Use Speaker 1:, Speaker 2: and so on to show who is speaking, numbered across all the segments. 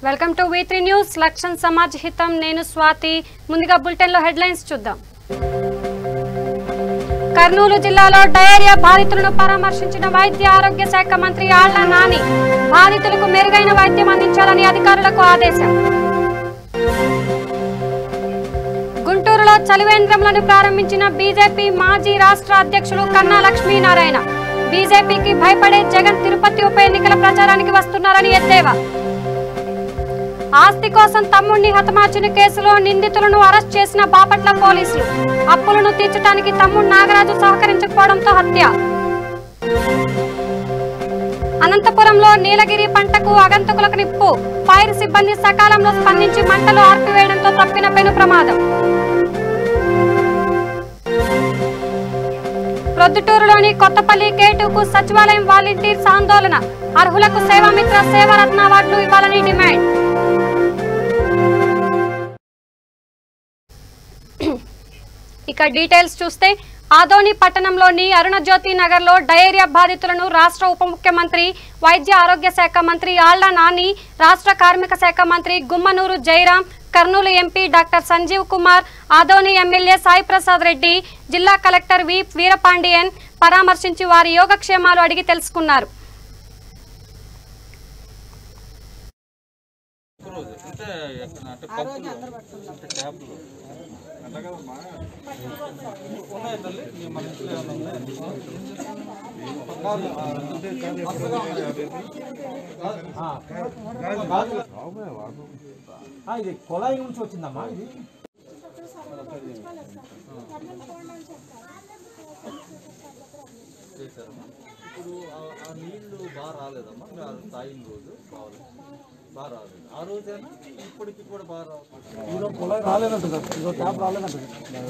Speaker 1: Welcome to V3 news లక్ష్యం సమాజ్ హితం నేను స్వాతి ముందుగా బులెటిన్ లో హెడ్లైన్స్ చూద్దాం కర్నూలు జిల్లాలో డయేరియా బాధితులను పరామర్శించిన వైద్య ఆరోగ్య శాఖ మంత్రి ఆళ్ల నాని బాధితులకు మెరుగైన వైద్యం అందించాలని అధికారులకు ఆదేశం గుంటూరులో చలివేంద్రంలను ప్రారంభించిన బీజేపీ మాజీ రాష్ట్ర అధ్యక్షులు కన్నా లక్ష్మీనారాయణ బీజేపీకి భయపడే జగన్ తిరుపతి ఉప ఎన్నికల ప్రచారానికి వస్తున్నారని ఎద్దేవా ఆస్తి కోసం తమ్ముడిని హతమార్చిన కేసులో నిందితులను అరెస్ట్ చేసిన బాపట్ల పోలీసులు అప్పులను తీర్చడానికి తమ్ముడు నాగరాజు సహకరించకపోవడంతో హత్య అనంతపురంలో నీలగిరి పంటకు ఆగంతకులకు నిప్పు ఫైర్ సిబ్బంది సకాలంలో స్పందించి మంటలు ఆర్పివేయడంతో తప్పిన పెను ప్రమాదం ప్రొద్దుటూరులోని కొత్తపల్లి కేటుకు సచివాలయం వాలంటీర్స్ ఆందోళన అర్హులకు సేవామిత్ర సేవారత్న అవార్డులు ఇవ్వాలని డిమాండ్ ఇక డీటెయిల్స్ చూస్తే ఆదోని పట్టణంలోని అరుణజ్యోతి నగర్లో డయేరియా బాధితులను రాష్ట్ర ఉప ముఖ్యమంత్రి వైద్య ఆరోగ్య శాఖ మంత్రి ఆళ్ల నాని రాష్ట్ర కార్మిక శాఖ మంత్రి Gummanuru Jayaram Kurnool MP doctor Sanjeev Kumar Adoni MLA Sai Prasad Reddy జిల్లా కలెక్టర్ వి వీరపాండియన్ పరామర్శించి వారి యోగక్షేమాలు అడిగి తెలుసుకున్నారు
Speaker 2: ఇది కొలాయి నుంచి వచ్చిందమ్మా ఇది
Speaker 3: ఇప్పుడు ఆ నీళ్లు బాగా రాలేదమ్మా తాగిన రోజు బాగా రాలేదు ఆ రోజైనా ఇప్పటికి కూడా బాగా రావాలి
Speaker 2: ఈరోజు కొలాయి రాలేదంట సార్ ఈరోజు ట్యాప్ రాలేదంట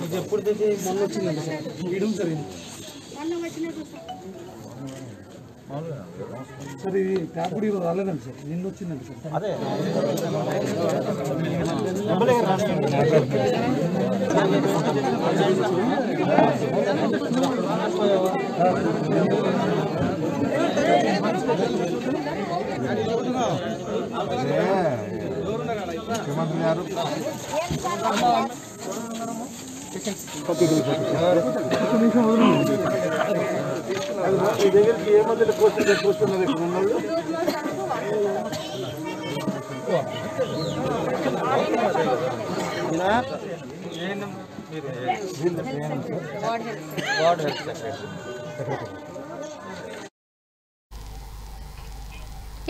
Speaker 2: ఇది ఎప్పుడు తెచ్చి మొన్న వచ్చిందంట సార్ వీడు సార్ ఇది సార్ ఇది ట్యాప్ కూడా ఈరోజు రాలేదంట సార్ నిన్న వచ్చిందంట సార్ అదే
Speaker 3: ముఖ్యమంత్రి గారు
Speaker 2: దగ్గరికి ఏ మధ్యలో కూర్చున్నది ఇక్కడ ఉన్నది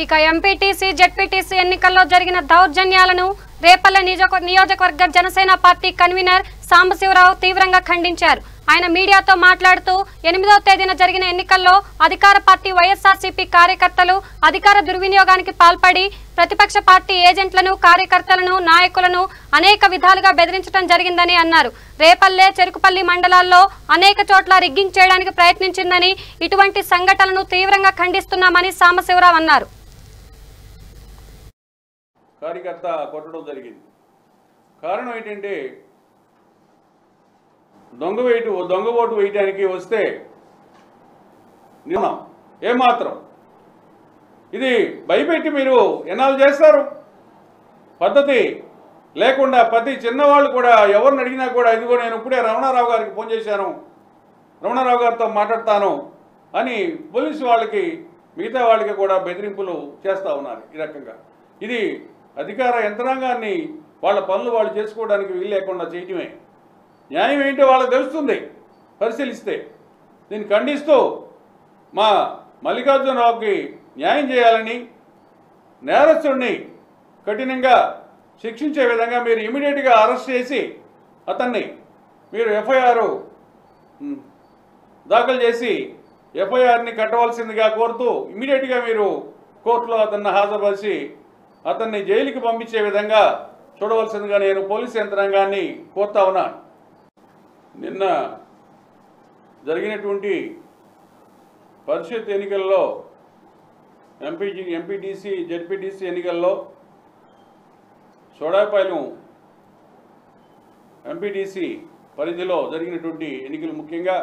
Speaker 1: ఇక ఎంపీటీసీ జెడ్పీటీసీ ఎన్నికల్లో జరిగిన దౌర్జన్యాలను రేపల్లె నియోజకవర్గ జనసేన పార్టీ కన్వీనర్ సాంబశివరావు తీవ్రంగా ఖండించారు ఆయన మీడియాతో మాట్లాడుతూ 8వ తేదీన జరిగిన ఎన్నికల్లో అధికార పార్టీ వైఎస్ఆర్సీపీ కార్యకర్తలు అధికార దుర్వినియోగానికి పాల్పడి ప్రతిపక్ష పార్టీ ఏజెంట్లను కార్యకర్తలను నాయకులను అనేక విధాలుగా బెదిరించడం జరిగిందని అన్నారు రేపల్లె చెరుకుపల్లి మండలాల్లో అనేక చోట్ల రిగ్గింగ్ చేయడానికి ప్రయత్నించిందని ఇటువంటి సంఘటనలను తీవ్రంగా ఖండిస్తున్నామని సాంబశివరావు అన్నారు
Speaker 4: కార్యకర్త కొట్టడం జరిగింది కారణం ఏంటంటే దొంగ ఓటు వేయడానికి వస్తే ఏమాత్రం ఇది భయపెట్టి మీరు ఎన్నాళ్ళు చేస్తారు పద్ధతి లేకుండా ప్రతి చిన్నవాళ్ళు కూడా ఎవరిని అడిగినా కూడా ఇదిగో నేను ఇప్పుడే రమణారావు గారికి ఫోన్ చేశాను రమణారావు గారితో మాట్లాడతాను అని పోలీసు వాళ్ళకి మిగతా వాళ్ళకి కూడా బెదిరింపులు చేస్తూ ఉన్నారు ఈ రకంగా ఇది అధికార యంత్రాంగాన్ని వాళ్ళ పనులు వాళ్ళు చేసుకోవడానికి వీలు లేకుండా చేయటమే న్యాయం ఏంటో వాళ్ళకి తెలుస్తుంది పరిశీలిస్తే దీన్ని ఖండిస్తూ మా మల్లికార్జునరావుకి న్యాయం చేయాలని నేరస్తుడిని కఠినంగా శిక్షించే విధంగా మీరు ఇమీడియట్గా అరెస్ట్ చేసి అతన్ని మీరు ఎఫ్ఐఆర్ దాఖలు చేసి ఎఫ్ఐఆర్ని కట్టవలసిందిగా కోరుతూ ఇమీడియట్గా మీరు కోర్టులో అతన్ని హాజరుపరిచి అతన్ని జైలుకి పంపించే విధంగా చూడవలసిందిగా నేను పోలీసు యంత్రాంగాన్ని కోరుతా ఉన్నాను నిన్న జరిగినటువంటి పరిషత్ ఎన్నికల్లో ఎంపీటీసీ జెడ్పీటీసీ ఎన్నికల్లో సోడాపాలెం ఎంపీటీసీ పరిధిలో జరిగినటువంటి ఎన్నికలు ముఖ్యంగా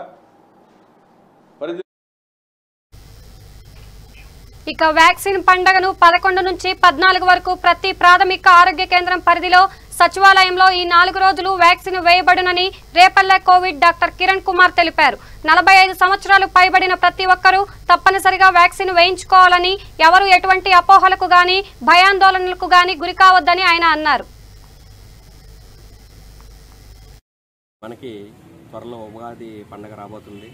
Speaker 1: ఇక వ్యాక్సిన్ పండుగను 11 నుంచి 14 వరకు ప్రతి ప్రాథమిక ఆరోగ్య కేంద్రం పరిధిలో సచివాలయంలో ఈ 4 రోజులు వ్యాక్సిన్ వేయబడునని రేపల్లె కోవిడ్ డాక్టర్ కిరణ్ కుమార్ తెలిపారు. 45 సంవత్సరాలు పైబడిన ప్రతి ఒక్కరూ తప్పనిసరిగా వ్యాక్సిన్ వేయించుకోవాలని, ఎవరు ఎటువంటి అపోహలకు గాని భయాందోళనలకు గాని గురి కావద్దని ఆయన అన్నారు.
Speaker 5: మనకి త్వరలో ఉగాది పండుగ రాబోతుంది.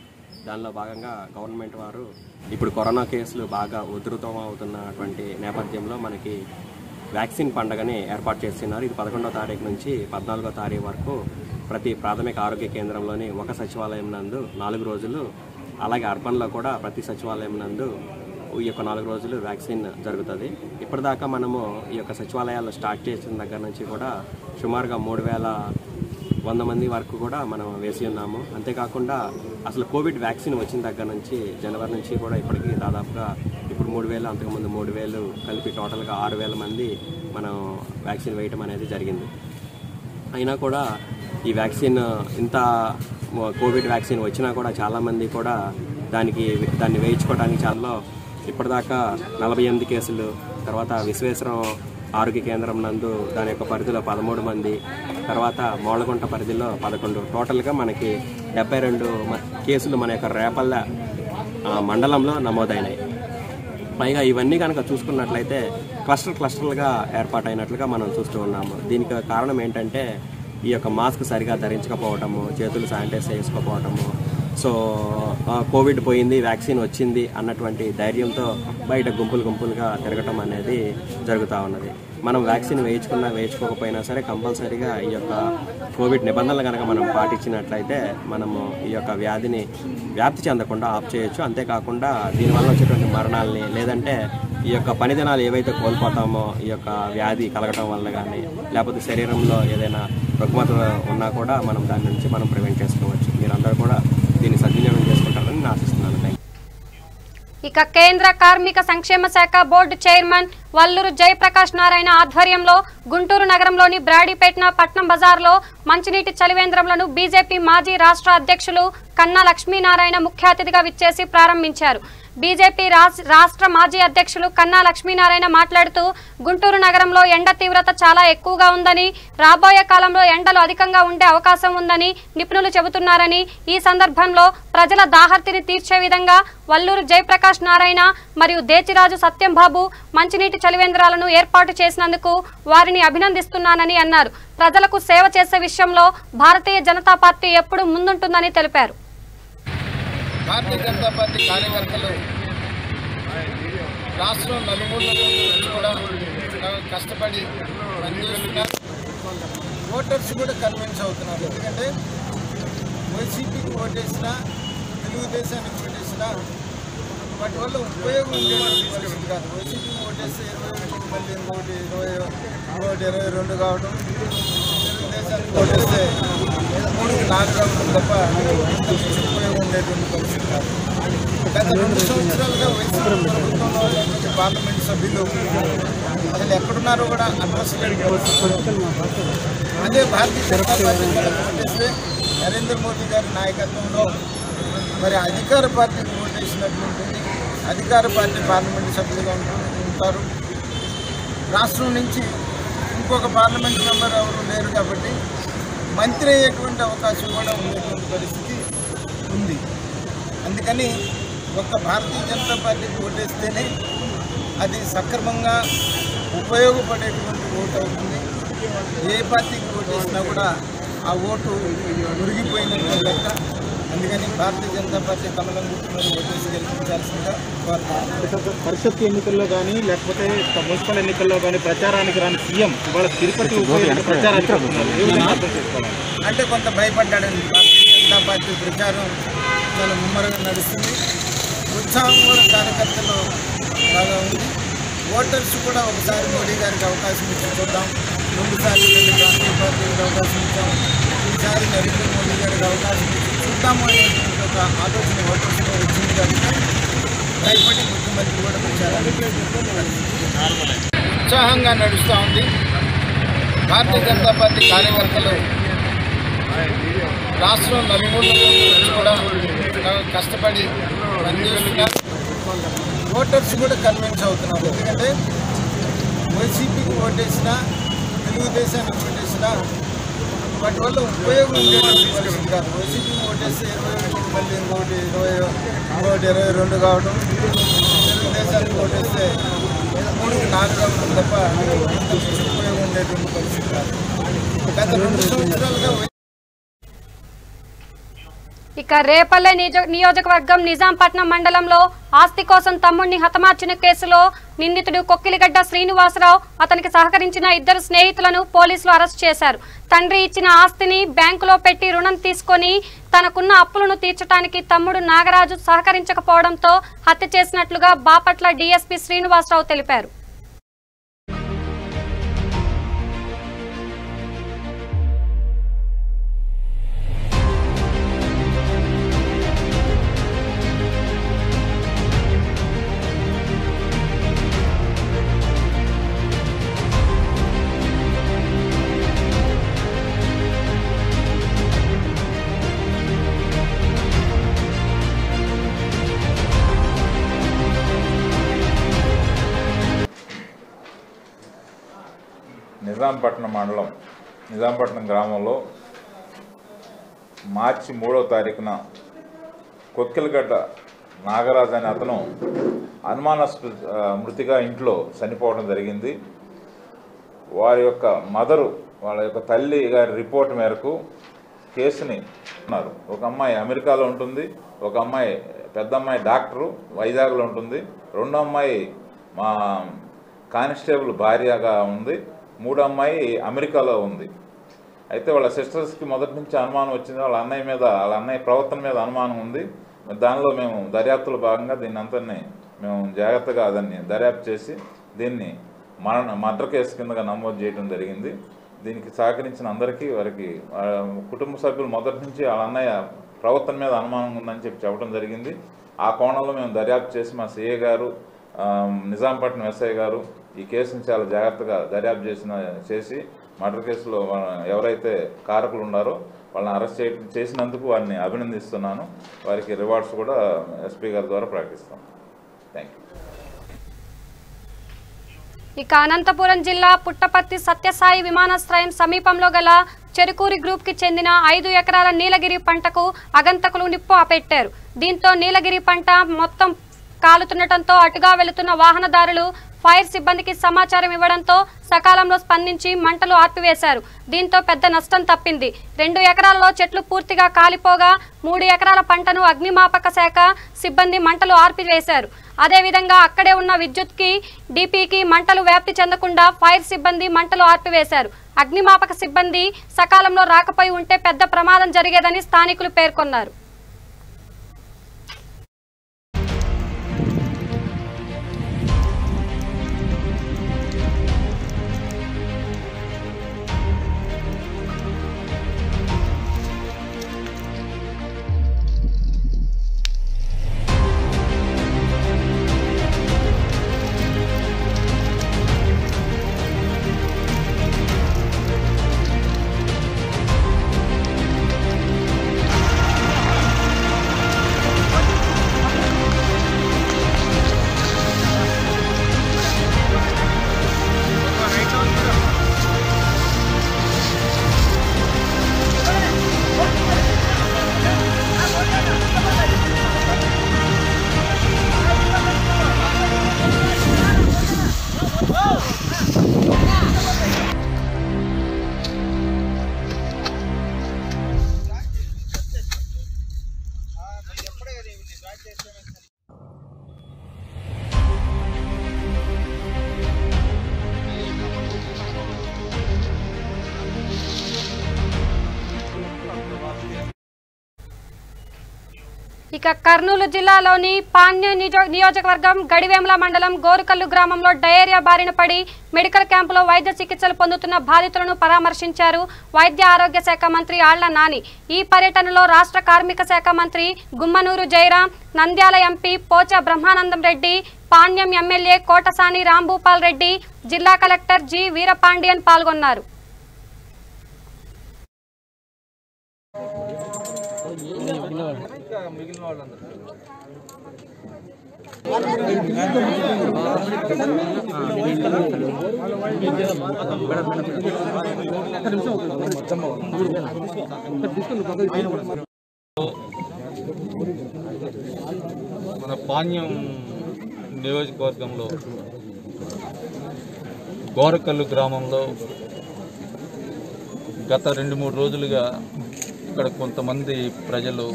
Speaker 5: దానిలో భాగంగా గవర్నమెంట్ వారు ఇప్పుడు కరోనా కేసులు బాగా ఉధృతం అవుతున్నటువంటి నేపథ్యంలో మనకి వ్యాక్సిన్ పండుగని ఏర్పాటు చేస్తున్నారు. ఇది 11వ తారీఖు నుంచి 14వ తారీఖు వరకు ప్రతి ప్రాథమిక ఆరోగ్య కేంద్రంలోని ఒక సచివాలయం నందు 4 రోజులు, అలాగే అర్బన్లో కూడా ప్రతి సచివాలయం నందు ఈ యొక్క 4 రోజులు వ్యాక్సిన్ జరుగుతుంది. ఇప్పటిదాకా మనము ఈ యొక్క సచివాలయాలు స్టార్ట్ చేసిన దగ్గర నుంచి కూడా సుమారుగా 3100 మంది వరకు కూడా మనం వేసి ఉన్నాము. అంతేకాకుండా అసలు కోవిడ్ వ్యాక్సిన్ వచ్చిన దగ్గర నుంచి జనవరి నుంచి కూడా ఇప్పటికీ దాదాపుగా ఇప్పుడు 3000, అంతకుముందు 3000 కలిపి టోటల్గా 6000 మంది మనం వ్యాక్సిన్ వేయటం అనేది జరిగింది. అయినా కూడా ఈ వ్యాక్సిన్ ఇంత కోవిడ్ వ్యాక్సిన్ వచ్చినా కూడా చాలామంది కూడా దాన్ని వేయించుకోవడానికి చాలా ఇప్పటిదాకా 48 కేసులు, తర్వాత విశ్వేశ్వరం ఆరోగ్య కేంద్రం నందు దాని యొక్క పరిధిలో 13 మంది, తర్వాత మోళ్ళగుంట పరిధిలో 11, టోటల్గా మనకి 72 కేసులు మన యొక్క రేపల్లె మండలంలో నమోదైనాయి. పైగా ఇవన్నీ కనుక చూసుకున్నట్లయితే క్లస్టర్లుగా ఏర్పాటైనట్లుగా మనం చూస్తూ ఉన్నాము. దీనికి కారణం ఏంటంటే ఈ యొక్క మాస్క్ సరిగా ధరించకపోవటము, చేతులు శానిటైజ్ చేసుకోకపోవటము, సో కోవిడ్ పోయింది, వ్యాక్సిన్ వచ్చింది అన్నటువంటి ధైర్యంతో బయట గుంపులుగా తిరగటం అనేది జరుగుతూ ఉన్నది. మనం వ్యాక్సిన్ వేయించుకోకపోయినా సరే కంపల్సరీగా ఈ యొక్క కోవిడ్ నిబంధనలు కనుక మనం పాటించినట్లయితే మనము ఈ యొక్క వ్యాధిని వ్యాప్తి చెందకుండా ఆఫ్ చేయొచ్చు. అంతేకాకుండా దీనివల్ల వచ్చేటువంటి మరణాలని, లేదంటే ఈ యొక్క పనిదినాలు ఏవైతే కోల్పోతామో ఈ యొక్క వ్యాధి కలగటం వల్ల కానీ, లేకపోతే శరీరంలో ఏదైనా రుగ్మత ఉన్నా కూడా మనం దాని నుంచి మనం ప్రివెంట్ చేసుకోవచ్చు. మీరందరూ కూడా దీన్ని సద్వినియోగం చేసుకుంటారని నేను ఆశిస్తున్నాను.
Speaker 1: ఇక కేంద్ర కార్మిక సంక్షేమ శాఖ బోర్డు చైర్మన్ వల్లూరు జయప్రకాష్ నారాయణ ఆధ్వర్యంలో గుంటూరు నగరంలోని బ్రాడీపేట పట్నం బజార్లో మంచినీటి చలివేంద్రంలను బీజేపీ మాజీ రాష్ట్ర అధ్యక్షులు కన్నా లక్ష్మీనారాయణ ముఖ్య అతిథిగా విచ్చేసి ప్రారంభించారు. బీజేపీ రాష్ట్ర మాజీ అధ్యక్షులు కన్నా లక్ష్మీనారాయణ మాట్లాడుతూ గుంటూరు నగరంలో ఎండ తీవ్రత చాలా ఎక్కువగా ఉందని, రాబోయే కాలంలో ఎండలు అధికంగా ఉండే అవకాశం ఉందని నిపుణులు చెబుతున్నారని, ఈ సందర్భంలో ప్రజల దాహర్తిని తీర్చే విధంగా వల్లూరు జయప్రకాష్ నారాయణ మరియు దేచిరాజు సత్యంబాబు మంచినీటి చలివేంద్రాలను ఏర్పాటు చేసినందుకు వారిని అభినందిస్తున్నానని అన్నారు. ప్రజలకు సేవ చేసే విషయంలో భారతీయ జనతా పార్టీ ఎప్పుడూ ముందుంటుందని తెలిపారు.
Speaker 6: భారతీయ జనతా పార్టీ కార్యకర్తలు రాష్ట్రం నలుమూల నుంచి కూడా కష్టపడి పనిచేస్తున్నారు. ఓటర్స్ కూడా కన్విన్స్ అవుతున్నారు. ఎందుకంటే వైసీపీకి ఓటేసినా, తెలుగుదేశానికి ఓటేసినా వాటి వల్ల ఉపయోగం ఉండేటువంటి పరిస్థితి కాదు. వైసీపీకి ఓటేస్తే 21 మళ్ళీ ఇంకోటి 22 కావడం, తెలుగుదేశానికి ఓటేస్తే 3కి 4 కావడం తప్ప ఉపయోగం ఉండేటువంటి పరిస్థితి కాదు. గత 2 సంవత్సరాలుగా వైసీపీ ప్రభుత్వంలో ఉన్నటువంటి పార్లమెంట్ సభ్యులు అసలు ఎక్కడున్నారో కూడా అడ్రస్ లేని పరిస్థితులు. అదే భారతీయ జనతా పార్టీ ఓటేస్తే నరేంద్ర మోదీ గారి నాయకత్వంలో మరి అధికార పార్టీకి ఓటేసినటువంటి అధికార పార్టీ పార్లమెంటు సభ్యులుగా ఉంటారు. రాష్ట్రం నుంచి ఇంకొక పార్లమెంట్ మెంబర్ ఎవరు లేరు కాబట్టి మంత్రి అయ్యేటువంటి అవకాశం కూడా ఉండేటువంటి పరిస్థితి ఉంది. అందుకని ఒక్క భారతీయ జనతా పార్టీకి ఓటేస్తేనే అది సక్రమంగా ఉపయోగపడేటువంటి ఓటు అవుతుంది. ఏ పార్టీకి ఓటేసినా కూడా ఆ ఓటు మురిగిపోయినటువంటి లెక్క. అందుకని భారతీయ జనతా పార్టీ కమలం గుర్తులను ఓటేసి గెలిపించాల్సిందిగా కోరుతున్నాను.
Speaker 2: పరిషత్ ఎన్నికల్లో కానీ లేకపోతే మున్సిపల్ ఎన్నికల్లో కానీ ప్రచారానికి రాని సీఎం ఇవాళ తిరుపతి ప్రచారానికి
Speaker 6: అంటే కొంత భయపడ్డాడండి. భారతీయ జనతా పార్టీ ప్రచారం చాలా ముమ్మరంగా నడుస్తుంది. ఉత్సాహం కూడా కార్యకర్తలు బాగా ఉంది. ఓటర్స్ కూడా ఒకసారి మోడీ గారికి అవకాశం ఇచ్చి చూద్దాం, 2 సార్లు ప్రాంతీయ పార్టీలకు అవకాశం ఇచ్చాం, ఈసారి నరేంద్ర మోడీ గారికి అవకాశం ఇచ్చి చూద్దాము అనేటువంటి ఒక ఆలోచన ఓటర్స్లో వచ్చింది కాబట్టి భయపడి ముఖ్యమంత్రి కూడా ప్రచారానికి ఉత్సాహంగా నడుస్తూ ఉంది. భారతీయ జనతా పార్టీ కార్యకర్తలు రాష్ట్రం నలుమూల నుంచి కూడా కష్టపడి పనిచేస్తున్నారు. ఓటర్స్ కూడా కన్విన్స్ అవుతున్నారు. ఎందుకంటే వైసీపీకి ఓటేసినా తెలుగుదేశానికి ఓటేసినా వాటి వల్ల ఉపయోగం ఉండేటువంటి పరిస్థితి కాదు. వైసీపీకి ఓటేస్తే 21 మళ్ళీ ఇంకోటి 22 కావడం, తెలుగుదేశానికి ఓటేస్తే 3కి 4 కావడం తప్ప ఉపయోగం ఉండేటువంటి పరిస్థితి కాదు. గత 2 సంవత్సరాలుగా
Speaker 1: ఇక రేపల్లె నియోజకవర్గం నిజాంపట్నం మండలంలో ఆస్తి కోసం తమ్ముడిని హతమార్చిన కేసులో నిందితుడు కొక్కిలిగడ్డ శ్రీనివాసరావు, అతనికి సహకరించిన 2 స్నేహితులను పోలీసులు అరెస్ట్ చేశారు. తండ్రి ఇచ్చిన ఆస్తిని బ్యాంకులో పెట్టి రుణం తీసుకొని తనకున్న అప్పులను తీర్చడానికి తమ్ముడు నాగరాజు సహకరించకపోవడంతో హత్య చేసినట్లుగా బాపట్ల డీఎస్పీ శ్రీనివాసరావు తెలిపారు.
Speaker 7: నిజాంపట్నం మండలం నిజాంపట్నం గ్రామంలో మార్చి 3వ తారీఖున కొక్కిలిగడ్డ నాగరాజు అనే అతను అనుమానాస్పద మృతిగా ఇంట్లో చనిపోవడం జరిగింది. వారి యొక్క మదరు, వాళ్ళ యొక్క తల్లి గారి రిపోర్ట్ మేరకు కేసుని ఉన్నారు. ఒక అమ్మాయి అమెరికాలో ఉంటుంది, ఒక అమ్మాయి పెద్ద అమ్మాయి డాక్టరు వైజాగ్లో ఉంటుంది, రెండో అమ్మాయి మా కానిస్టేబుల్ భార్యగా ఉంది, మూడో అమ్మాయి అమెరికాలో ఉంది. అయితే వాళ్ళ సిస్టర్స్కి మొదటి నుంచి అనుమానం వచ్చింది. వాళ్ళ అన్నయ్య ప్రవర్తన మీద అనుమానం ఉంది. దానిలో మేము దర్యాప్తులో భాగంగా దీన్ని అంతని మేము జాగ్రత్తగా దాన్ని దర్యాప్తు చేసి దీన్ని మర్డర్ కేసు కిందగా నమోదు చేయడం జరిగింది. దీనికి సహకరించిన అందరికీ, వారికి కుటుంబ సభ్యులు మొదటి నుంచి వాళ్ళ అన్నయ్య ప్రవర్తన మీద అనుమానం ఉందని చెప్పడం జరిగింది. ఆ కోణంలో మేము దర్యాప్తు చేసి మా సిఐ గారు, నిజాంపట్నం ఎస్ఐ గారు ఈ కేసును చాలా జాగ్రత్తగా దర్యాప్తు చేసి మర్డర్ కేసులో ఎవరైతే కారకులు ఉన్నారో వాళ్ళని అరెస్ట్ చేసినందుకు వారిని అభినందిస్తున్నాను. వారికి రివార్డ్స్ కూడా ఎస్పీ గారి ద్వారా ప్రకటిస్తాం. Thank you.
Speaker 1: ఇక అనంతపురం జిల్లా పుట్టపర్తి సత్యసాయి విమానాశ్రయం సమీపంలో గల చెరుకూరి గ్రూప్ కి చెందిన 5 ఎకరాల నీలగిరి పంటకు అగంతకులు నిప్పు ఆపెట్టారు. దీంతో నీలగిరి పంట మొత్తం కాలుతుండటంతో అటుగా వెళుతున్న వాహనదారులు ఫైర్ సిబ్బందికి సమాచారం ఇవ్వడంతో సకాలంలో స్పందించి మంటలు ఆర్పివేశారు. దీంతో పెద్ద నష్టం తప్పింది. 2 ఎకరాలలో చెట్లు పూర్తిగా కాలిపోగా 3 ఎకరాల పంటను అగ్నిమాపక శాఖ సిబ్బంది మంటలు ఆర్పివేశారు. అదేవిధంగా అక్కడే ఉన్న విద్యుత్కి డిపికి మంటలు వ్యాప్తి చెందకుండా ఫైర్ సిబ్బంది మంటలు ఆర్పివేశారు. అగ్నిమాపక సిబ్బంది సకాలంలో రాకపోయి ఉంటే పెద్ద ప్రమాదం జరిగేదని స్థానికులు పేర్కొన్నారు. ఇక కర్నూలు జిల్లాలోని పాణ్య నియోజకవర్గం గడివేముల మండలం గోరుకల్లు గ్రామంలో డయేరియా బారిన పడి మెడికల్ క్యాంపులో వైద్య చికిత్సలు పొందుతున్న బాధితులను పరామర్శించారు వైద్య ఆరోగ్య శాఖ మంత్రి ఆళ్ల నాని. ఈ పర్యటనలో రాష్ట్ర కార్మిక శాఖ మంత్రి గుమ్మనూరు జయరాం, నంద్యాల ఎంపీ పోచా బ్రహ్మానందం రెడ్డి, పాణ్యం ఎమ్మెల్యే కోటసాని రాంభూపాల్ రెడ్డి, జిల్లా కలెక్టర్ జి వీరపాండియన్ పాల్గొన్నారు.
Speaker 3: మిగిలిన వాళ్ళందరూ మన పాణ్యం నియోజకవర్గంలో గోరకల్లు గ్రామంలో గత 2-3 రోజులుగా ఇక్కడ కొంతమంది ప్రజలు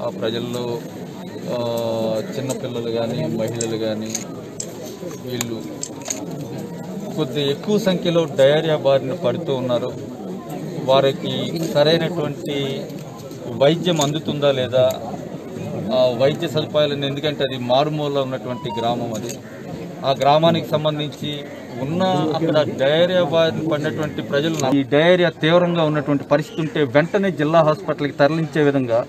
Speaker 3: ఆ ప్రజల్లో చిన్నపిల్లలు కానీ మహిళలు కానీ వీళ్ళు కొద్దిగా ఎక్కువ సంఖ్యలో డయేరియా బారిన పడుతూ ఉన్నారు. వారికి సరైనటువంటి వైద్యం అందుతుందా లేదా, వైద్య సదుపాయాలను, ఎందుకంటే అది మారుమూల ఉన్నటువంటి గ్రామం, అది ఆ గ్రామానికి సంబంధించి ఉన్న అక్కడ డయేరియా బారిన పడినటువంటి ప్రజలు ఈ డయేరియా తీవ్రంగా ఉన్నటువంటి పరిస్థితి ఉంటే వెంటనే జిల్లా హాస్పిటల్కి తరలించే విధంగా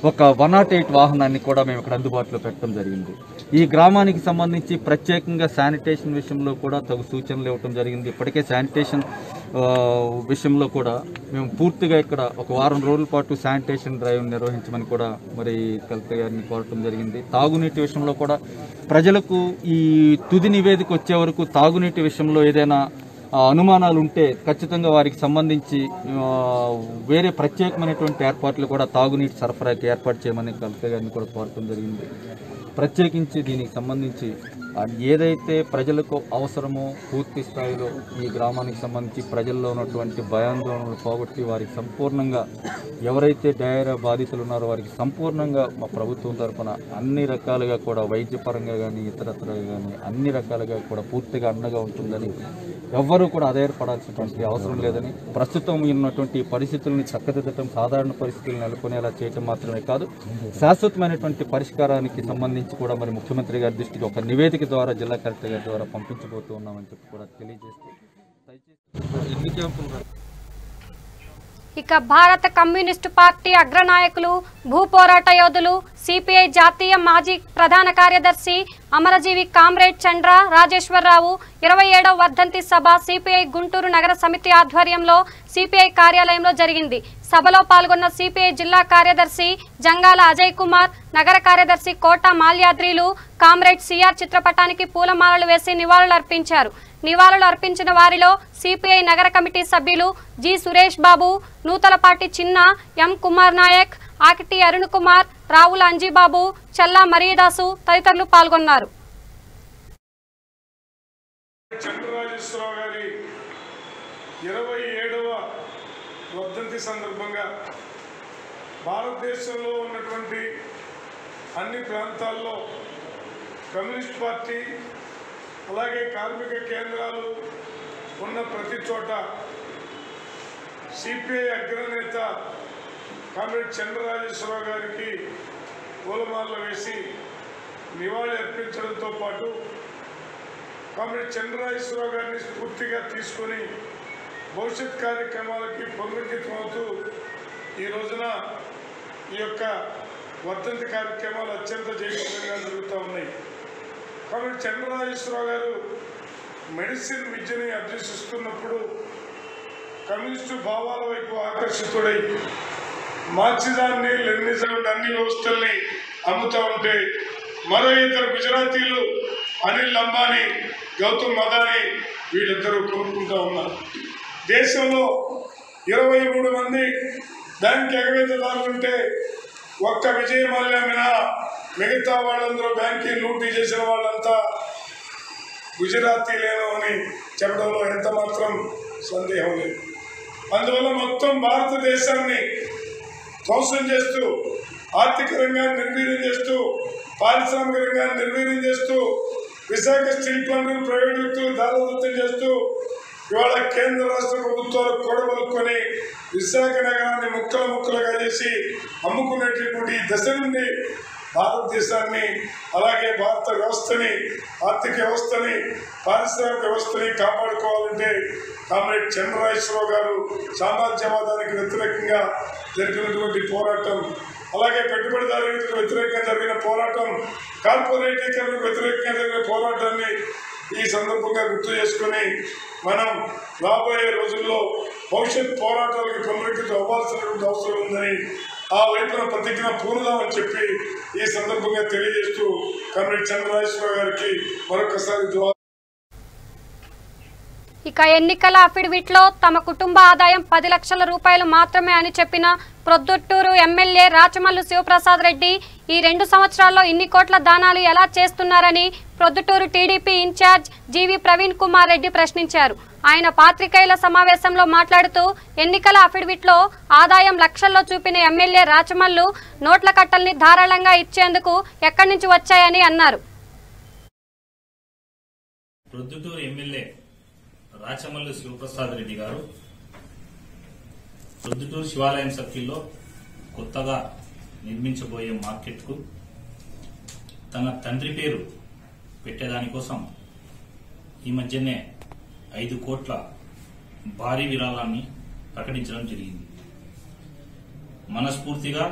Speaker 3: ఒక 108 వాహనాన్ని కూడా మేము ఇక్కడ అందుబాటులో పెట్టడం జరిగింది. ఈ గ్రామానికి సంబంధించి ప్రత్యేకంగా శానిటేషన్ విషయంలో కూడా తగు సూచనలు ఇవ్వడం జరిగింది. ఇప్పటికే శానిటేషన్ విషయంలో కూడా మేము పూర్తిగా ఇక్కడ ఒక 1 వారం రోజుల పాటు శానిటేషన్ డ్రైవ్ నిర్వహించమని కూడా మరి కలెక్టర్ గారిని కోరటం జరిగింది. తాగునీటి విషయంలో కూడా ప్రజలకు ఈ తుది నివేదిక వచ్చే వరకు తాగునీటి విషయంలో ఏదైనా అనుమానాలు ఉంటే ఖచ్చితంగా వారికి సంబంధించి వేరే ప్రత్యేకమైనటువంటి ఏర్పాట్లు కూడా తాగునీటి సరఫరాకి ఏర్పాటు చేయమని కలెక్టర్ గారిని కూడా కోరటం జరిగింది. ప్రత్యేకించి దీనికి సంబంధించి ఏదైతే ప్రజలకు అవసరమో పూర్తి స్థాయిలో ఈ గ్రామానికి సంబంధించి ప్రజల్లో ఉన్నటువంటి భయాందోళనలు పోగొట్టి వారికి సంపూర్ణంగా ఎవరైతే డయేరియా బాధితులు ఉన్నారో వారికి సంపూర్ణంగా మా ప్రభుత్వం తరఫున అన్ని రకాలుగా కూడా వైద్యపరంగా కానీ ఇతరత్రగా కానీ అన్ని రకాలుగా కూడా పూర్తిగా అండగా ఉంటుందని, ఎవ్వరూ కూడా ఆధారపడాల్సినటువంటి అవసరం లేదని, ప్రస్తుతం ఉన్నటువంటి పరిస్థితుల్ని చక్కదిద్దటం, సాధారణ పరిస్థితులు నెలకొనేలా చేయటం మాత్రమే కాదు, శాశ్వతమైనటువంటి పరిష్కారానికి సంబంధించి కూడా మరి ముఖ్యమంత్రి గారి దృష్టికి ఒక నివేదిక ద్వారా జిల్లా కలెక్టర్ గారి ద్వారా పంపించబోతూ ఉన్నామని చెప్పి కూడా తెలియజేస్తూ
Speaker 1: ఇక భారత కమ్యూనిస్టు పార్టీ అగ్రనాయకులు, భూ పోరాట యోధులు, సిపిఐ జాతీయ మాజీ ప్రధాన కార్యదర్శి అమరజీవి కామ్రేడ్ చంద్ర రాజేశ్వరరావు 27వ వర్ధంతి సభ సిపిఐ గుంటూరు నగర సమితి ఆధ్వర్యంలో సిపిఐ కార్యాలయంలో జరిగింది. సభలో పాల్గొన్న సిపిఐ జిల్లా కార్యదర్శి జంగాల అజయ్ కుమార్, నగర కార్యదర్శి కోట మాల్యాద్రిలు కామ్రేడ్ సిఆర్ చిత్రపటానికి పూలమాలలు వేసి నివాళులర్పించారు. నివాళులు అర్పించిన వారిలో సిపిఐ నగర కమిటీ సభ్యులు జి సురేష్ బాబు, నూతలపాటి చిన్న, ఎం కుమార్ నాయక్, ఆకిటి అరుణ్ కుమార్, రావుల అంజీబాబు, చల్లా మరియదాసు తదితరులు పాల్గొన్నారు.
Speaker 8: చంద్రరాజేశ్వరరావు గారి 27వ వర్ధంతి సందర్భంగా భారతదేశంలో ఉన్నటువంటి అన్ని ప్రాంతాల్లో కమ్యూనిస్ట్ పార్టీ అలాగే కార్మిక కేంద్రాలు ఉన్న ప్రతి చోట సిపిఐ అగ్రనేత కామ్రేడ్ చంద్రరాజేశ్వరరావు గారికి పూలమాలలు వేసి నివాళి అర్పించడంతో పాటు కామ్రేడ్ చంద్రరాజేశ్వరరావు గారిని స్ఫూర్తిగా తీసుకొని భవిష్యత్ కార్యక్రమాలకి పునరంకితమవుతూ ఈ రోజున ఈ యొక్క వర్ధంతి కార్యక్రమాలు అత్యంత జయప్రదంగా జరుగుతూ ఉన్నాయి. కాబట్టి చంద్రరాజేశ్వరరావు గారు మెడిసిన్ విద్యని అభ్యసిస్తున్నప్పుడు కమ్యూనిస్టు భావాల వైపు ఆకర్షితుడై మార్క్సిజాన్ని, లెనినిజాన్ని, అన్ని వ్యవస్థల్ని అమ్ముతూ ఉంటే మరో ఇద్దరు గుజరాతీలు అనిల్ అంబానీ, గౌతమ్ అదానీ వీళ్ళిద్దరూ కొనుక్కుంటూ ఉన్నారు. దేశంలో 23 మంది బ్యాంక్ ఎగవేతదారులుంటే ఒక్క విజయ మల్య మినహా మిగతా వాళ్ళందరూ బ్యాంకింగ్ లూటీ చేసిన వాళ్ళంతా గుజరాతీలేను అని చెప్పడంలో ఎంత మాత్రం సందేహం లేదు. అందువల్ల మొత్తం భారతదేశాన్ని ధ్వంసం చేస్తూ, ఆర్థిక రంగాన్ని నిర్వీర్యం చేస్తూ, పారిశ్రామిక రంగాన్ని నిర్వీర్యం చేస్తూ, విశాఖ స్టీల్ ప్లాంట్ను ప్రైవేట్ వ్యక్తులు దారదత్తం చేస్తూ ఇవాళ కేంద్ర రాష్ట్ర ప్రభుత్వాలు కూడబలుకొని విశాఖ నగరాన్ని ముక్కలు ముక్కలుగా చేసి అమ్ముకునేటటువంటి దశ నుండి భారతదేశాన్ని, అలాగే భారత వ్యవస్థని, ఆర్థిక వ్యవస్థని, పారిశ్రామిక వ్యవస్థని కాపాడుకోవాలంటే కామ్రేడ్ చంద్రరాజేశ్వరరావు గారు సామ్రాజ్యవాదానికి వ్యతిరేకంగా జరిగినటువంటి పోరాటం, అలాగే పెట్టుబడిదారులకు వ్యతిరేకంగా జరిగిన పోరాటం, కార్పొరేటీకరణకు వ్యతిరేకంగా జరిగిన పోరాటాన్ని ఈ సందర్భంగా గుర్తు చేసుకుని మనం రాబోయే రోజుల్లో భవిష్యత్ పోరాటాలకు పునరుద్ధరణ అవ్వాల్సినటువంటి అవసరం ఉందని ఆ వైపున ప్రతిజ్ఞ పూనుదామని చెప్పి ఈ సందర్భంగా తెలియజేస్తూ కమ్రేడ్ చంద్రరాజేశ్వరరావు గారికి మరొకసారి జవాబు.
Speaker 1: ఇక ఎన్నికల అఫిడవిట్లో తమ కుటుంబ ఆదాయం 10 లక్షల రూపాయలు మాత్రమే అని చెప్పిన ప్రొద్దుటూరు ఎమ్మెల్యే రాచమల్లు శివప్రసాద్ రెడ్డి ఈ 2 సంవత్సరాల్లో ఇన్ని కోట్ల దానాలు ఎలా చేస్తున్నారని ప్రొద్దుటూరు టీడీపీ ఇన్ఛార్జ్ జీవి ప్రవీణ్ కుమార్ రెడ్డి ప్రశ్నించారు. ఆయన పాత్రికేయుల సమావేశంలో మాట్లాడుతూ ఎన్నికల అఫిడవిట్లో ఆదాయం లక్షల్లో చూపిన ఎమ్మెల్యే రాచమల్లు నోట్ల కట్టల్ని ధారాళంగా ఇచ్చేందుకు ఎక్కడి నుంచి వచ్చాయని అన్నారు.
Speaker 9: ప్రొద్దుటూరు ఎమ్మెల్యే రాచమల్లు శివప్రసాద్ రెడ్డి గారు ప్రొద్దుటూరు శివాలయం సర్కిల్లో కొత్తగా నిర్మించబోయే మార్కెట్కు తన తండ్రి పేరు పెట్టేదానికోసం ఈ మధ్యనే 5 కోట్ల భారీ విరాళాన్ని ప్రకటించడం జరిగింది. మనస్ఫూర్తిగా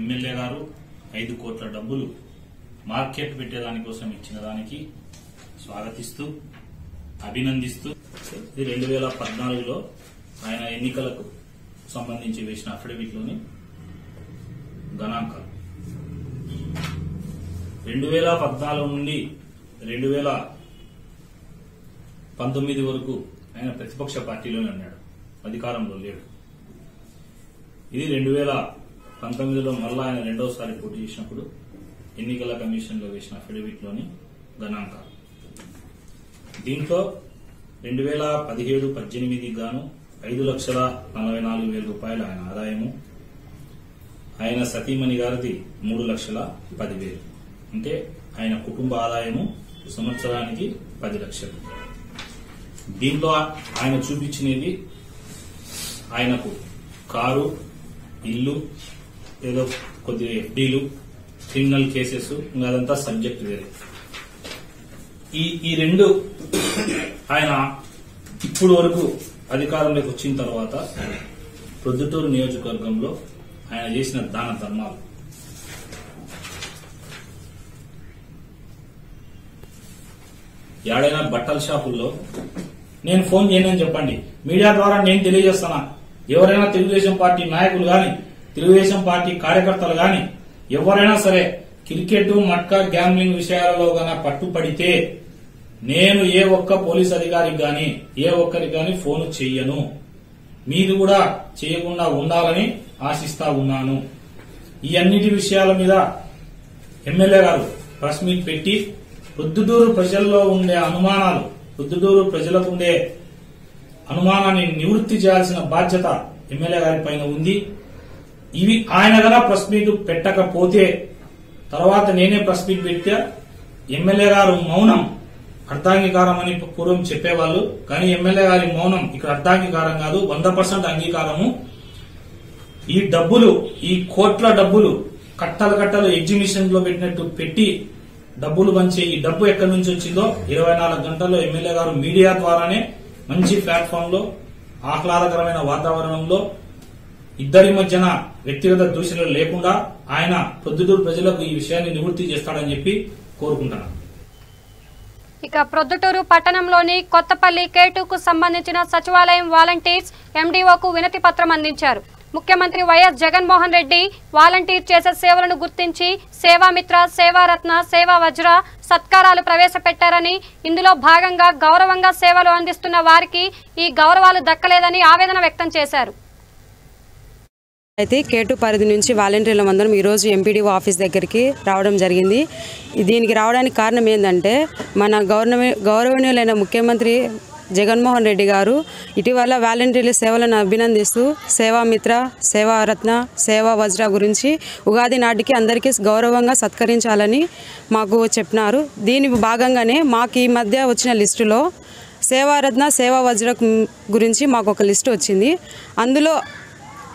Speaker 9: ఎమ్మెల్యే గారు 5 కోట్ల డబ్బులు మార్కెట్ పెట్టేదానికోసం ఇచ్చిన దానికి స్వాగతిస్తూ అభినందిస్తూ ఇది 2014లో ఆయన ఎన్నికలకు సంబంధించి వేసిన అఫిడవిట్లోని గణాంకాలు. 2014 నుండి 2019 వరకు ఆయన ప్రతిపక్ష పార్టీలోనే ఉన్నాడు, అధికారంలో లేడు. ఇది 2019లో మళ్ళా ఆయన రెండోసారి పోటీ చేసినప్పుడు ఎన్నికల కమిషన్లో వేసిన అఫిడవిట్లోని గణాంకాలు. దీంట్లో 2017-18 గాను 5,44,000 రూపాయలు ఆయన ఆదాయము, ఆయన సతీమణి గారిది 3,10,000. అంటే ఆయన కుటుంబ ఆదాయము సంవత్సరానికి 10 లక్షలు. దీంట్లో ఆయన చూపించినది ఆయనకు కారు, ఇల్లు, ఏదో కొద్దిగా ఎఫ్డీలు, క్రిమినల్ కేసెస్, ఇంకా అదంతా సబ్జెక్ట్ వేరే. ఈ 2 ఆయన ఇప్పుడు వరకు అధికారంలోకి వచ్చిన తర్వాత ప్రొద్దుటూరు నియోజకవర్గంలో ఆయన చేసిన దాన ధర్మాలు. ఏడైనా బట్టల షాపుల్లో నేను ఫోన్ చేయనని చెప్పండి, మీడియా ద్వారా నేను తెలియజేస్తానా, ఎవరైనా తెలుగుదేశం పార్టీ నాయకులు గాని, తెలుగుదేశం పార్టీ కార్యకర్తలు గాని, ఎవరైనా సరే క్రికెట్, మట్కా, గ్యాంబ్లింగ్ విషయాలలో గాన పట్టుపడితే నేను ఏ ఒక్క పోలీస్ అధికారికి గాని, ఏ ఒక్కరికి గాని ఫోన్ చెయ్యను. మీరు కూడా చేయకుండా ఉండాలని ఆశిస్తా ఉన్నాను. ఈ అన్నిటి విషయాల మీద ఎమ్మెల్యే గారు ప్రెస్ మీట్ పెట్టి ప్రొద్దుటూరు ప్రజల్లో ఉండే అనుమానాలు, ప్రొద్దుటూరు ప్రజలకు ఉండే అనుమానాన్ని నివృత్తి చేయాల్సిన బాధ్యత ఎమ్మెల్యే గారి పైన ఉంది. ఇవి ఆయన గన ప్రెస్ మీట్ పెట్టకపోతే తర్వాత నేనే ప్రెస్ మీట్ పెడితే ఎమ్మెల్యే గారు మౌనం అర్ధాంగీకారం అని పూర్వం చెప్పేవాళ్ళు, కానీ ఎమ్మెల్యే గారి మౌనం ఇక్కడ అర్ధాంగీకారం కాదు, 100% అంగీకారము. ఈ డబ్బులు, ఈ కోట్ల డబ్బులు కట్టలు కట్టలు ఎగ్జిబిషన్ లో పెట్టినట్టు పెట్టి డబ్బులు పంచే ఈ డబ్బు ఎక్కడి నుంచి వచ్చిందో 24 గంటల్లో ఎమ్మెల్యే గారు మీడియా ద్వారానే మంచి ప్లాట్ఫామ్ లో, ఆహ్లాదకరమైన వాతావరణంలో, ఇద్దరి మధ్యన వ్యక్తిగత దూషణలు లేకుండా ఆయన ప్రొద్దుటూరు ప్రజలకు ఈ విషయాన్ని నివృత్తి చేస్తాడని చెప్పి కోరుకుంటున్నాను.
Speaker 1: ఇక ప్రొద్దుటూరు పట్టణంలోని కొత్తపల్లి K2కు సంబంధించిన సచివాలయం వాలంటీర్స్ ఎండీఓకు వినతి పత్రం అందించారు. ముఖ్యమంత్రి వైఎస్ జగన్మోహన్ రెడ్డి వాలంటీర్ చేసే సేవలను గుర్తించి సేవామిత్ర, సేవారత్న, సేవా వజ్ర సత్కారాలు ప్రవేశపెట్టారని, ఇందులో భాగంగా గౌరవంగా సేవలు అందిస్తున్న వారికి ఈ గౌరవాలు దక్కలేదని ఆవేదన వ్యక్తం చేశారు.
Speaker 10: అయితే K2 పరిధి నుంచి వాలంటీర్ల అందరం ఈరోజు ఎంపీడీఓ ఆఫీస్ దగ్గరికి రావడం జరిగింది. దీనికి రావడానికి కారణం ఏంటంటే మన గౌరవనీయులైన ముఖ్యమంత్రి జగన్మోహన్ రెడ్డి గారు ఇటీవల వాలంటీర్ల సేవలను అభినందిస్తూ సేవామిత్ర, సేవారత్న, సేవా వజ్ర గురించి ఉగాది నాటికి అందరికీ గౌరవంగా సత్కరించాలని మాకు చెప్పినారు. దీని భాగంగానే మాకు ఈ మధ్య వచ్చిన లిస్టులో సేవారత్న, సేవా వజ్ర గురించి మాకు ఒక లిస్టు వచ్చింది. అందులో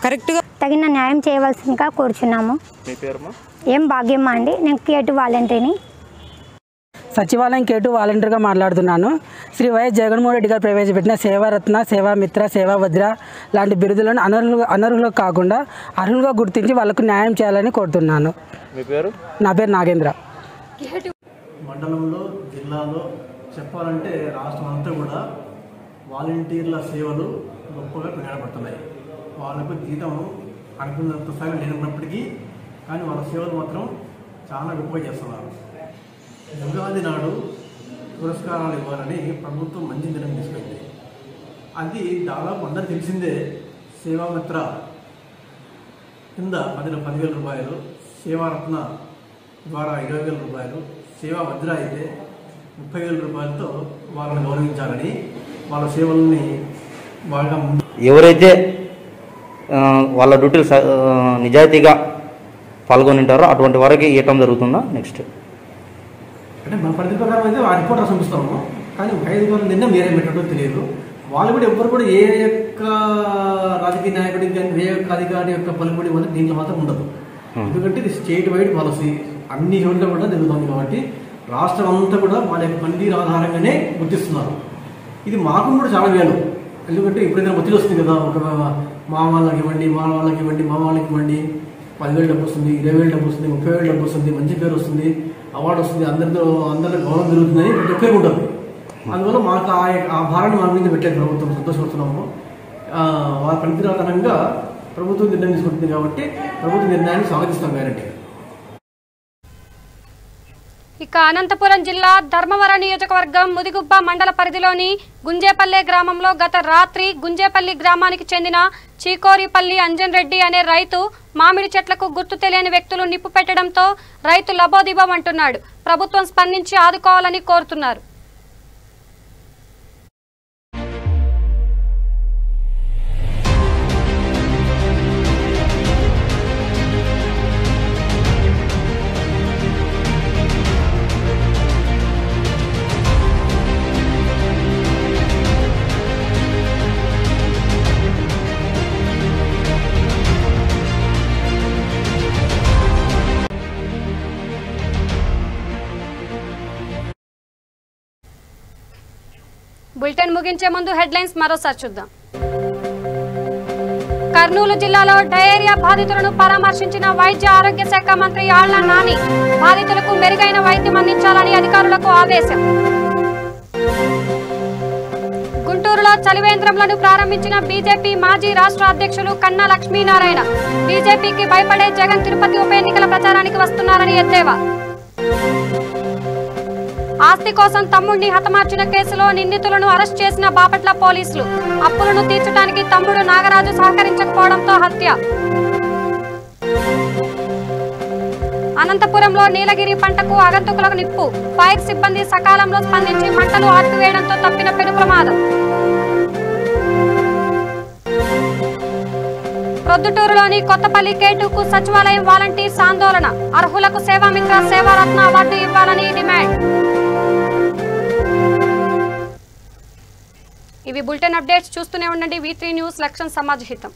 Speaker 10: కరెక్ట్గా
Speaker 11: తగిన న్యాయం చేయవలసిందిగా కోరుచున్నాము.
Speaker 2: మీ పేరుమా?
Speaker 11: ఏం భాగ్యమ్మ అండి, నేను K2 వాలంటీర్ని.
Speaker 12: సచివాలయం K2 వాలంటీర్గా మాట్లాడుతున్నాను. శ్రీ వైఎస్ జగన్మోహన్ రెడ్డి గారు ప్రవేశపెట్టిన సేవారత్న, సేవామిత్ర, సేవా వజ్ర లాంటి బిరుదులను అనర్హులకు కాకుండా అర్హులుగా గుర్తించి వాళ్ళకు న్యాయం చేయాలని కోరుతున్నాను.
Speaker 2: మీ పేరు?
Speaker 12: నా పేరు నాగేంద్ర.
Speaker 13: మండలంలో, జిల్లాలో చెప్పాలంటే రాష్ట్రం అంతా కూడా వాలంటీర్ల సేవలు గొప్పగా కొనియాడబడుతున్నాయి. వాళ్ళకు జీతం అనుకున్నంత స్థాయిలో లేనప్పటికీ కానీ వాళ్ళ సేవలు మాత్రం చాలా గొప్పగా చేస్తున్నారు. ఉగాది నాడు పురస్కారాలు ఇవ్వాలని ప్రభుత్వం మంచి నిర్ణయం తీసుకుంది. అది దాదాపు అందరూ తెలిసిందే. సేవామిత్ర కింద 10,000 రూపాయలు, సేవారత్న ద్వారా 20,000 రూపాయలు, సేవా వజ్ర అయితే 30,000 రూపాయలతో వాళ్ళని గౌరవించాలని, వాళ్ళ సేవల్ని బాగా
Speaker 14: ఎవరైతే వాళ్ళ డ్యూటీలు నిజాయితీగా పాల్గొని ఉంటారో అటువంటి వారికి ఇవ్వటం జరుగుతుందా? నెక్స్ట్
Speaker 13: అంటే మన పరిధి ప్రకారం అయితే ఆ రిపోర్ట్ సమర్పిస్తాము. కానీ అధికారులు నిర్ణయం వేరే పెట్టడం తెలియదు. వాళ్ళు కూడా ఎవ్వరు కూడా ఏ యొక్క రాజకీయ నాయకుడికి కానీ ఏ యొక్క అధికారి యొక్క పలుకుబడి వల్ల దీంట్లో మాత్రం ఉండదు. ఎందుకంటే ఇది స్టేట్ వైడ్ పాలసీ, అన్ని చోట్ల కూడా జరుగుతుంది కాబట్టి రాష్ట్రం అంతా కూడా వాళ్ళ యొక్క పనితీరు ఆధారంగానే గుర్తిస్తున్నారు. ఇది మాకు కూడా చాలా వేలు. ఎందుకంటే ఇప్పుడైనా ఒత్తిడి వస్తుంది కదా, ఒక మా వాళ్ళకి ఇవ్వండి, మా వాళ్ళకి ఇవ్వండి, మా వాళ్ళకి ఇవ్వండి, 10,000 డబ్బు వస్తుంది, 20,000 డబ్బు వస్తుంది, 30,000 డబ్బు వస్తుంది, మంచి పేరు వస్తుంది, అవార్డు వస్తుంది, అందరిలో గౌరవం జరుగుతుందని ఎక్కువ ఉంటుంది. అందువల్ల మాకు ఆ భారాన్ని మా మీద పెట్టలేదు ప్రభుత్వం. సంతోషపడుతున్నాము. వాళ్ళ పనితీరు ఆధారంగా ప్రభుత్వం నిర్ణయం తీసుకుంటుంది కాబట్టి ప్రభుత్వ నిర్ణయాన్ని స్వాగతిస్తాం గ్యారెంటీ.
Speaker 1: ఇక అనంతపురం జిల్లా ధర్మవరం నియోజకవర్గం ముదిగుబ్బ మండల పరిధిలోని గుంజేపల్లె గ్రామంలో గత రాత్రి గుంజేపల్లి గ్రామానికి చెందిన చీకోరిపల్లి అంజన్ రెడ్డి అనే రైతు మామిడి చెట్లకు గుర్తు తెలియని వ్యక్తులు నిప్పు పెట్టడంతో రైతు లబోదిబం అంటున్నాడు. ప్రభుత్వం స్పందించి ఆదుకోవాలని కోరుతున్నారు. బులెటిన్ ముగించే ముందు హెడ్లైన్స్ మరోసారి చూద్దాం. కర్నూలు జిల్లాలో డయేరియా బాధితులను పరామర్శించిన వైద్య ఆరోగ్య శాఖ మంత్రి ఆళ్ల నాని. బాధితులకు మెరుగైన వైద్యం అందించాలని అధికారులకు ఆదేశం. గుంటూరులో చలివేంద్రంలను ప్రారంభించిన బీజేపీ మాజీ రాష్ట్ర అధ్యక్షులు కన్నా లక్ష్మీనారాయణ. బీజేపీకి భయపడే జగన్ తిరుపతి ఉప ఎన్నికల ప్రచారానికి వస్తున్నారని ఎద్దేవా. ఆస్తి కోసం తమ్ముడిని హతమార్చిన కేసులో నిందితులను అరెస్ట్ చేసిన బాపట్ల పోలీసులు. అప్పులను తీర్చడానికి తమ్ముడు నాగరాజు సహకరించకపోవడంతో హత్య. అనంతపురంలో నీలగిరి పంటకు ఆగంతుకులకు నిప్పు. ఫైర్ సిబ్బంది సకాలంలో స్పందించి మంటలు ఆర్పివేయడంతో తప్పిన పెను ప్రమాదం. ప్రొద్దుటూరులోని కొత్తపల్లి కేటుకు సచివాలయం వాలంటీర్స్ ఆందోళన. అర్హులకు సేవామిత్ర సేవారత్న అవార్డు ఇవ్వాలని డిమాండ్. ఇవి బులెటిన్ అప్డేట్స్. చూస్తూనే ఉండండి V3 న్యూస్. లక్ష్యం సమాజ హితం.